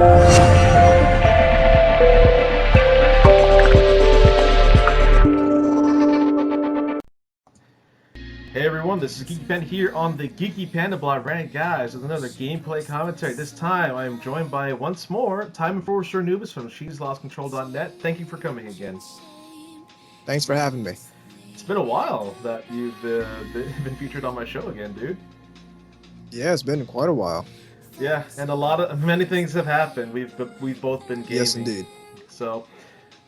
Hey everyone, this is Geeky Panda here on the Geeky Panda Blog. Right, guys, with another gameplay commentary. This time I am joined by, once more, TimeEnforcer Anubis from She'sLostControl.net. Thank you for coming again. Thanks for having me. It's been a while that you've been featured on my show again, dude. Yeah, it's been quite a while. Yeah, and many things have happened. We've both been gaming. Yes, indeed. So,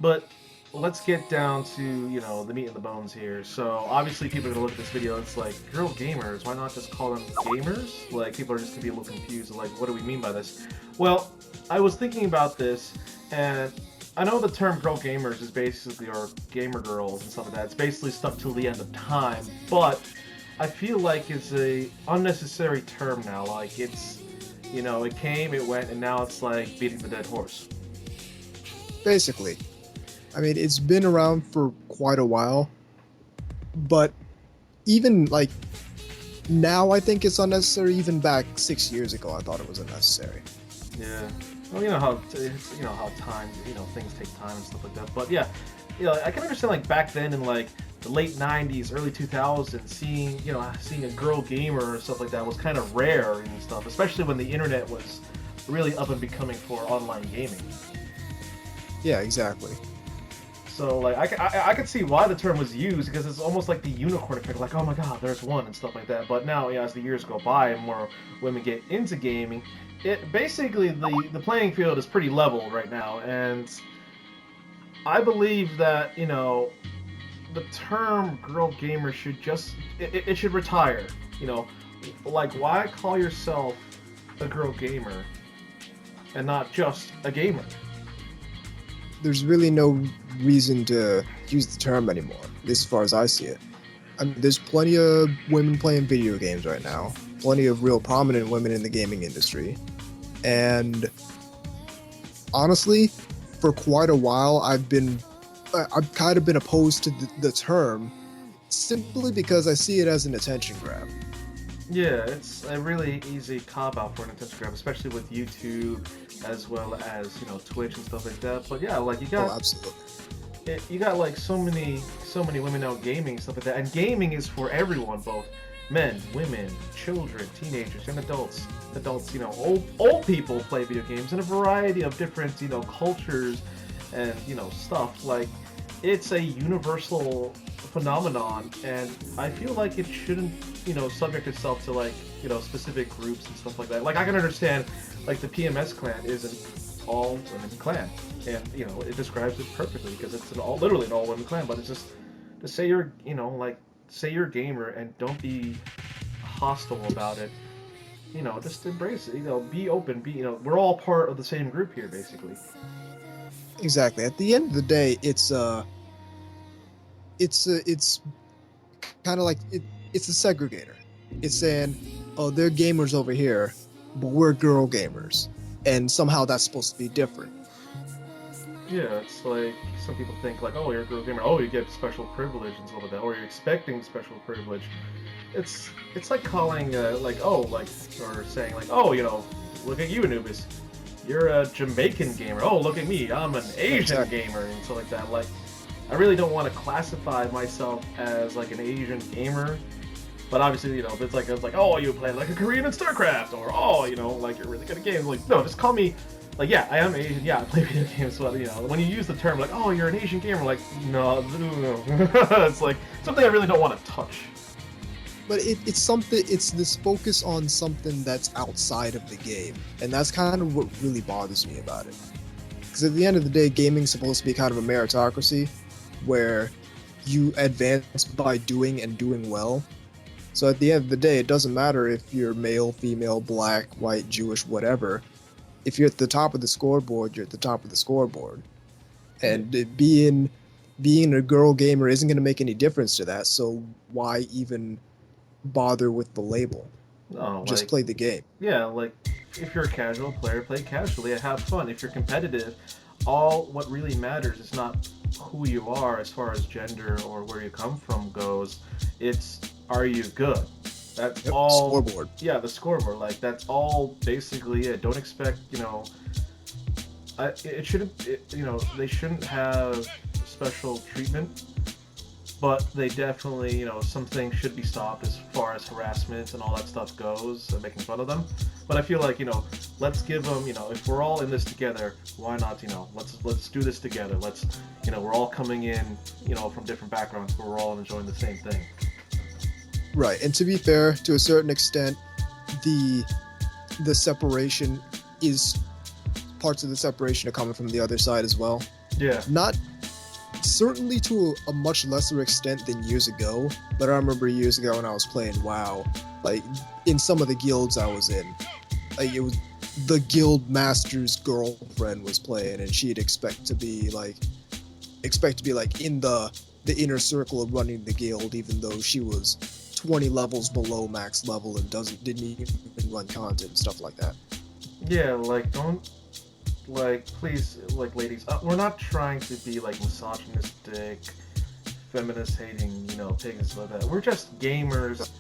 but let's get down to, the meat and the bones here. So, obviously people are going to look at this video and it's like, girl gamers, why not just call them gamers? Like, people are just going to be a little confused, like, what do we mean by this? Well, I was thinking about this, and I know the term girl gamers is basically, or gamer girls and stuff like that, it's basically stuck till the end of time, but I feel like it's a unnecessary term now. Like, it's, it came, it went, and now it's like beating the dead horse. Basically. I mean, it's been around for quite a while, but even, like, now I think it's unnecessary. Even back 6 years ago, I thought it was unnecessary. Yeah. Well, how time, things take time and stuff like that. But yeah, I can understand, like, back then in, like, the late 90s, early 2000s, seeing a girl gamer or stuff like that was kind of rare and stuff, especially when the internet was really up and becoming for online gaming. Yeah, exactly. So, like, I could see why the term was used, because it's almost like the unicorn effect, like, oh my god, there's one, and stuff like that. But now, as the years go by and more women get into gaming, basically, the playing field is pretty level right now, and I believe that, the term girl gamer should just, it should retire, like, why call yourself a girl gamer and not just a gamer? There's really no reason to use the term anymore, as far as I see it. I mean, there's plenty of women playing video games right now, plenty of real prominent women in the gaming industry, and honestly, for quite a while, I've kind of been opposed to the term, simply because I see it as an attention grab. Yeah, it's a really easy cop-out for an attention grab, especially with YouTube, as well as, Twitch and stuff like that. But yeah, like, you got... Oh, absolutely. You got, like, so many women out gaming, stuff like that. And gaming is for everyone, both men, women, children, teenagers, young adults, old people play video games in a variety of different, cultures and, stuff. Like, it's a universal phenomenon, and I feel like it shouldn't, subject itself to, like, specific groups and stuff like that. Like, I can understand, like, the PMS clan is an all-women clan, and, it describes it perfectly, because it's literally an all-women clan, but it's just, to say you're, say you're a gamer and don't be hostile about it, just embrace it, be open, we're all part of the same group here, basically. Exactly. At the end of the day, it's kind of like it's a segregator. It's saying, oh, they're gamers over here, but we're girl gamers, and somehow that's supposed to be different. Yeah, it's like, some people think, like, oh, you're a girl gamer, oh, you get special privilege and stuff like that, or you're expecting special privilege. It's like calling, or saying, like, oh, look at you, Anubis, you're a Jamaican gamer, oh, look at me, I'm an Asian gamer, and stuff like that. Like, I really don't want to classify myself as, like, an Asian gamer, but obviously, it's like, oh, you play like a Korean in StarCraft, or, oh, like, you're really good at games. Like, no, just call me, like, yeah, I am Asian, yeah, I play video games, but, when you use the term, like, oh, you're an Asian gamer, like, no. It's like, something I really don't want to touch. But it's this focus on something that's outside of the game, and that's kind of what really bothers me about it. Because at the end of the day, gaming's supposed to be kind of a meritocracy, where you advance by doing and doing well. So at the end of the day, it doesn't matter if you're male, female, black, white, Jewish, whatever. If you're at the top of the scoreboard, you're at the top of the scoreboard. And being a girl gamer isn't going to make any difference to that, so why even bother with the label? No, just play the game. Yeah, like, if you're a casual player, play casually and have fun. If you're competitive, all what really matters is not who you are as far as gender or where you come from goes. It's, are you good? That's all. Scoreboard. Yeah, the scoreboard. Like, that's all basically it. Don't expect, it shouldn't. They shouldn't have special treatment, but they definitely, some things should be stopped as far as harassment and all that stuff goes, and making fun of them. But I feel like, let's give them, if we're all in this together, why not, let's do this together. Let's, we're all coming in, from different backgrounds, but we're all enjoying the same thing. Right, and to be fair, to a certain extent, the separation is parts of the separation are coming from the other side as well. Yeah. Not certainly to a much lesser extent than years ago, but I remember years ago when I was playing WoW, like in some of the guilds I was in, like it was the guild master's girlfriend was playing, and she'd expect to be like in the inner circle of running the guild, even though she was 20 levels below max level and didn't even run content and stuff like that. Yeah, please, ladies, we're not trying to be misogynistic, feminist hating, pigs like that. We're just gamers.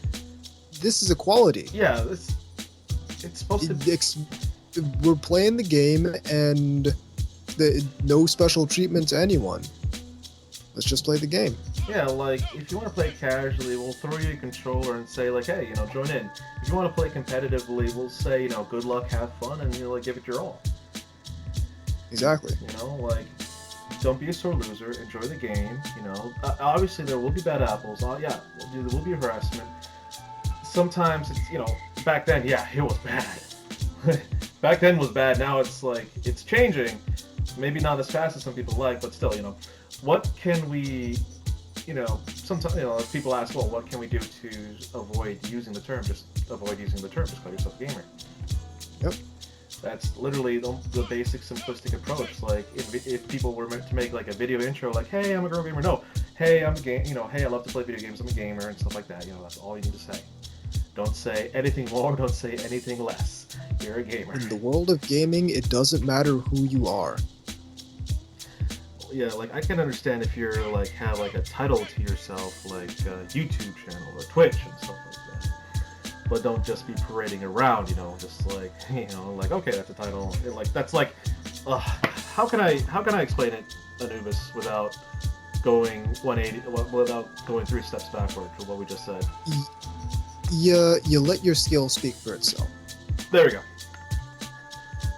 This is equality. Yeah, it's supposed to. We're playing the game, and no special treatment to anyone. Let's just play the game. Yeah, if you want to play casually, we'll throw you a controller and say, hey, join in. If you want to play competitively, we'll say, good luck, have fun, and, give it your all. Exactly. Don't be a sore loser, enjoy the game, Obviously, there will be bad apples. Yeah, there will be harassment. Sometimes, it's, back then, yeah, it was bad. Back then was bad, now it's changing. Maybe not as fast as some people like, but still, what can we, sometimes, people ask, well, what can we do to avoid using the term? Just avoid using the term. Just call yourself a gamer. Yep. That's literally the basic, simplistic approach. If people were meant to make, a video intro, hey, I'm a girl gamer. No, hey, I'm a game. Hey, I love to play video games. I'm a gamer and stuff like that. That's all you need to say. Don't say anything more. Don't say anything less. You're a gamer. In the world of gaming, it doesn't matter who you are. Yeah, I can understand if you're have a title to yourself, a YouTube channel or Twitch and stuff like that. But don't just be parading around, just okay, that's a title. That's how can I explain it, Anubis, without going 180, without going 3 steps backward to what we just said? You let your skill speak for itself. There we go.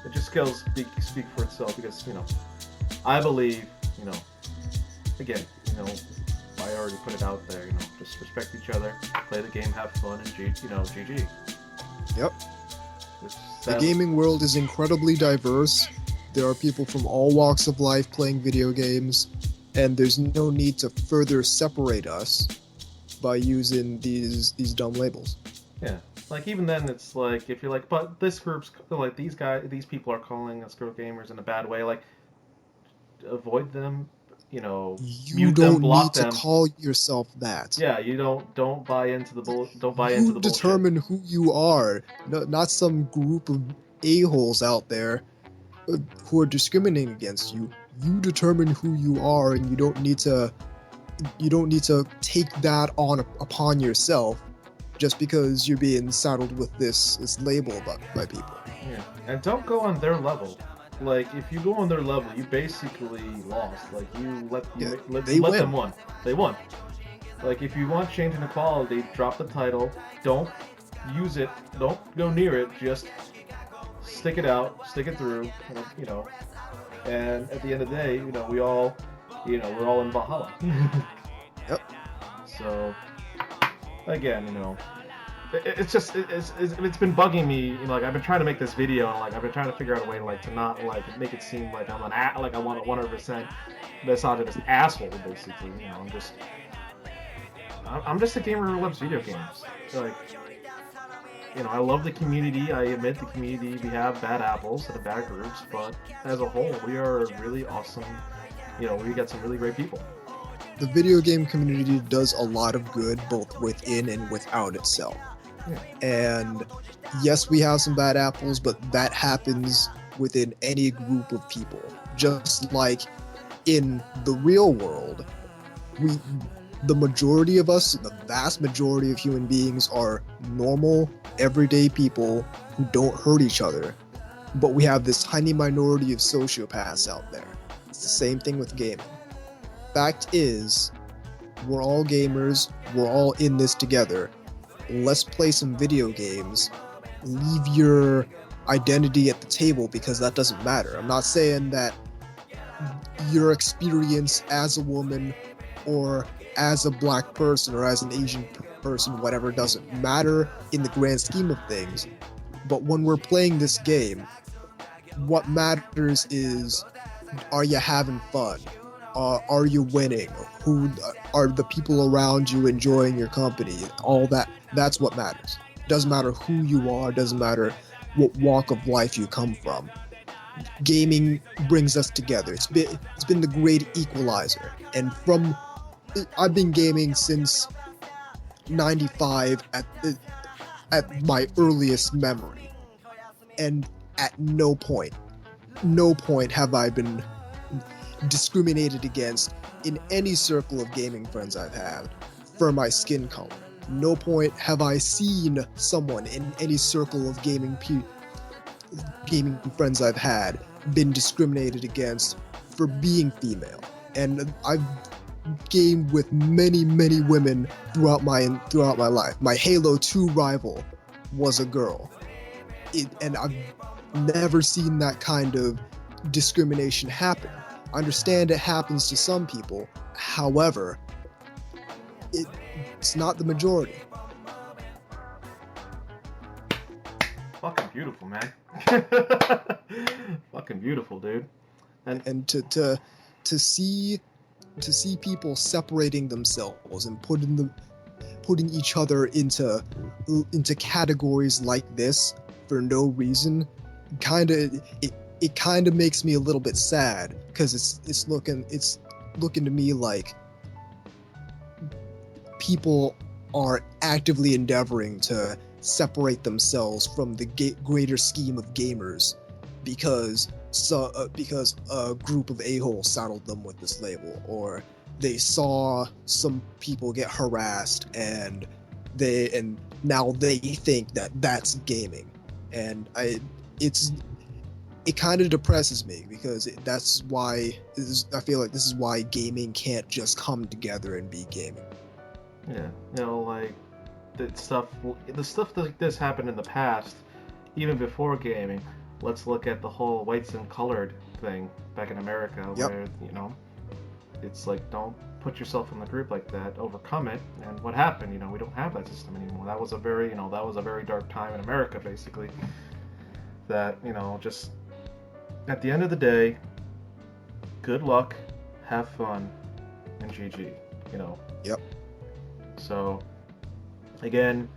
Let your skills speak for itself, because I believe, again, I already put it out there, just respect each other, play the game, have fun, and GG. Yep. The gaming world is incredibly diverse. There are people from all walks of life playing video games, and there's no need to further separate us by using these dumb labels. Yeah. Even then, it's if you're but this group's, these people are calling us girl gamers in a bad way, avoid them, you mute don't them, block need them. To call yourself that. Yeah, you don't buy into the don't buy you into the bullshit. Determine who you are, not some group of a-holes out there who are discriminating against you. You determine who you are, and you don't need to take that upon yourself just because you're being saddled with this label by people. Yeah, and don't go on their level. If you go on their level, you basically lost. You let them win. They won. If you want change in equality, drop the title. Don't use it. Don't go near it. Just stick it out. Stick it through. And at the end of the day, we all, we're all in Valhalla. Yep. So, again, it's been bugging me. I've been trying to make this video, and I've been trying to figure out a way to not make it seem like I'm I want a 100% misogynist asshole. Basically, I'm just a gamer who loves video games. I love the community. I admit the community. We have bad apples and bad groups, but as a whole, we are really awesome. We got some really great people. The video game community does a lot of good, both within and without itself. Yeah. And yes, we have some bad apples, but that happens within any group of people. Just like in the real world, the majority of us, the vast majority of human beings are normal, everyday people who don't hurt each other, but we have this tiny minority of sociopaths out there. It's the same thing with gaming. Fact is, we're all gamers, we're all in this together. Let's play some video games. Leave your identity at the table, because that doesn't matter. I'm not saying that your experience as a woman or as a black person or as an Asian person, whatever, doesn't matter in the grand scheme of things. But when we're playing this game, what matters is, are you having fun? Are you winning? Who are the people around you enjoying your company? All that's what matters. Doesn't matter who you are, doesn't matter what walk of life you come from. Gaming brings us together. It's been the great equalizer. And I've been gaming since 95 at my earliest memory. And at no point have I been discriminated against in any circle of gaming friends I've had for my skin color. No point have I seen someone in any circle of gaming friends I've had been discriminated against for being female. And I've gamed with many women throughout my life. My Halo 2 rival was a girl. And I've never seen that kind of discrimination happen. I understand it happens to some people. However, it's not the majority. Fucking beautiful, man. Fucking beautiful, dude. And to see people separating themselves and putting each other into categories like this for no reason, it kind of makes me a little bit sad, because it's looking to me like people are actively endeavoring to separate themselves from the greater scheme of gamers because a group of a-holes saddled them with this label, or they saw some people get harassed and now they think that that's gaming. And it kind of depresses me, because I feel like this is why gaming can't just come together and be gaming. Yeah, like the stuff like this happened in the past, even before gaming. Let's look at the whole whites and colored thing back in America, where it's like, don't put yourself in the group like that, overcome it. And what happened? We don't have that system anymore. That was a very dark time in America, basically. That just at the end of the day, good luck, have fun, and GG. Yep. So, again,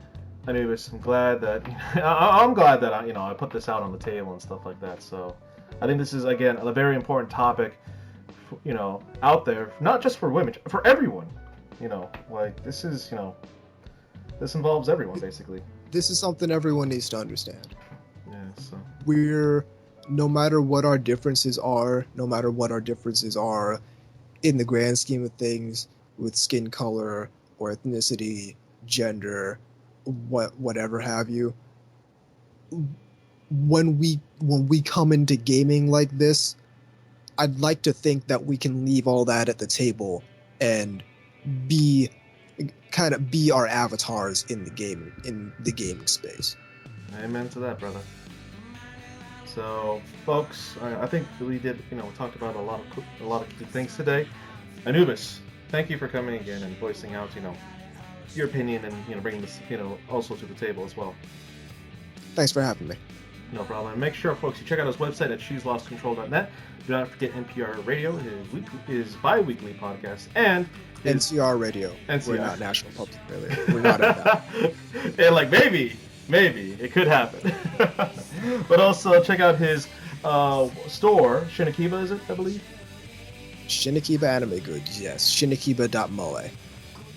Anubis, I'm glad that I'm glad that I put this out on the table and stuff like that. So, I think this is, again, a very important topic, out there, not just for women, for everyone. Like this is, this involves everyone basically. This is something everyone needs to understand. Yeah. So no matter what our differences are in the grand scheme of things, with skin color or ethnicity, gender, whatever have you, when we come into gaming like this, I'd like to think that we can leave all that at the table and be our avatars in the gaming space. Amen to that, brother. So, folks, I think we did. We talked about a lot of key things today. Anubis, thank you for coming again and voicing out, your opinion, and bringing this, also to the table as well. Thanks for having me. No problem. And make sure, folks, you check out his website at sheslostcontrol.net. Do not forget NPR Radio, his bi-weekly podcast, and NCR Radio. NCR. We're not National Public Radio. We're not at that. And maybe it could happen. But also check out his store, Shinikiba, is it, I believe? Shinikiba Anime Goods, yes. Shinikiba.moe.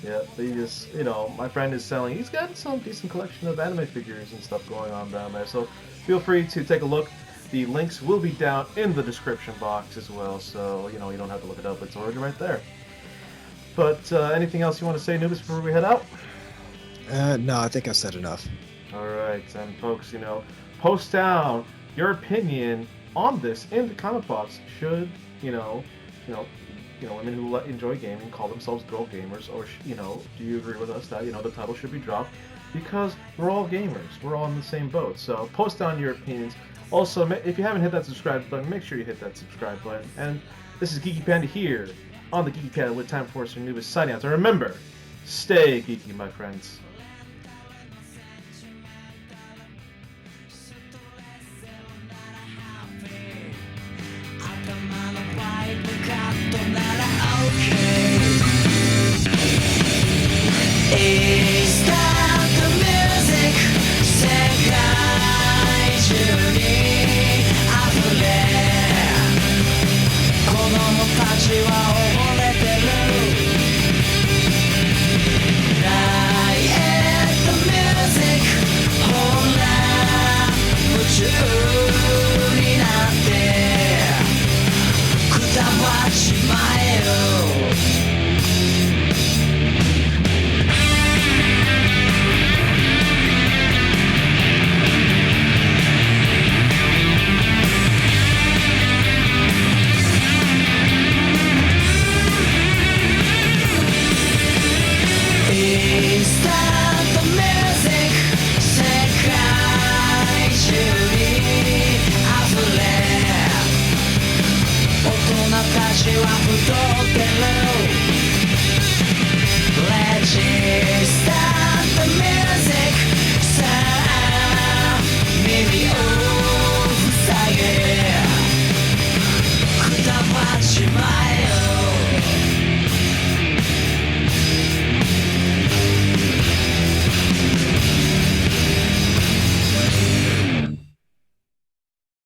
Yeah, he just, my friend is selling. He's got some decent collection of anime figures and stuff going on down there. So feel free to take a look. The links will be down in the description box as well. So, you don't have to look it up. It's already right there. But anything else you want to say, Anubis, before we head out? No, I think I've said enough. All right. And folks, post down your opinion on this in the comment box. Should women who enjoy gaming call themselves girl gamers, or do you agree with us that the title should be dropped? Because we're all gamers, we're all in the same boat. So post down your opinions. Also, if you haven't hit that subscribe button, make sure you hit that subscribe button. And this is Geeky Panda here on the Geeky Panda with TimeEnforcer Anubis signing out. So remember, stay geeky, my friends.